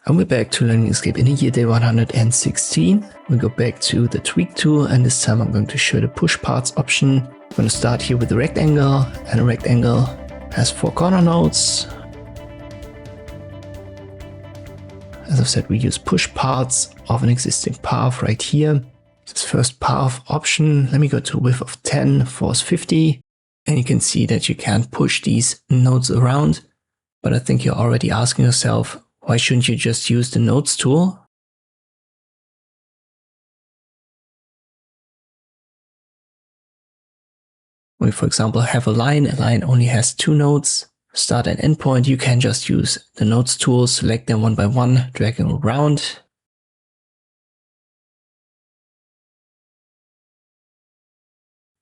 And we're back to learning Inkscape in here, day 116. We go back to the tweak tool, and this time I'm going to show the push parts option. I'm going to start here with the rectangle, and a rectangle has 4 corner nodes. As I've said, we use push parts of an existing path right here. This first path option, let me go to width of 10, force 50. And you can see that you can't push these nodes around. But I think you're already asking yourself, why shouldn't you just use the nodes tool? When we, for example, have a line only has 2 nodes, start and end point, you can just use the nodes tool, select them one by one, drag them around.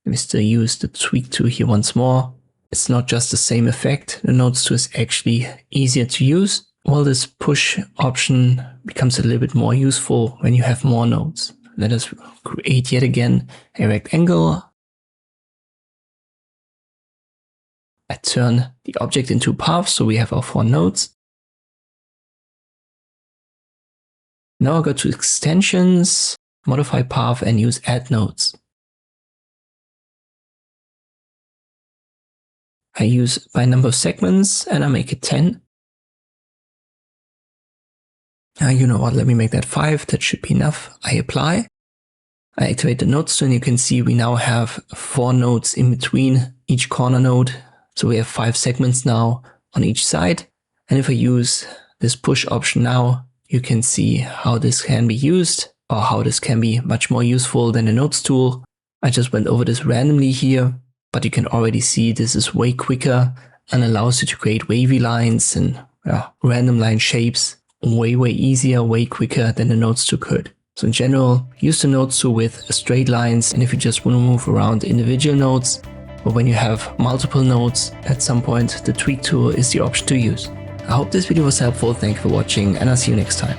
Let me still use the tweak tool here once more. It's not just the same effect, the nodes tool is actually easier to use. Well, this push option becomes a little bit more useful when you have more nodes. Let us create yet again a rectangle. I turn the object into paths, so we have our 4 nodes. Now I go to extensions, modify path, and use add nodes. I use by number of segments and I make it 10. You know what, let me make that 5, that should be enough. I apply. I activate the nodes tool, and you can see we now have 4 nodes in between each corner node. So we have 5 segments now on each side. And if I use this push option now, you can see how this can be used, or how this can be much more useful than the nodes tool. I just went over this randomly here, but you can already see this is way quicker and allows you to create wavy lines and random line shapes way easier, way quicker than the nodes tool could. So in general, use the nodes tool with straight lines, and if you just want to move around individual nodes, or when you have multiple nodes, at some point the tweak tool is the option to use. I hope this video was helpful, thank you for watching, and I'll see you next time.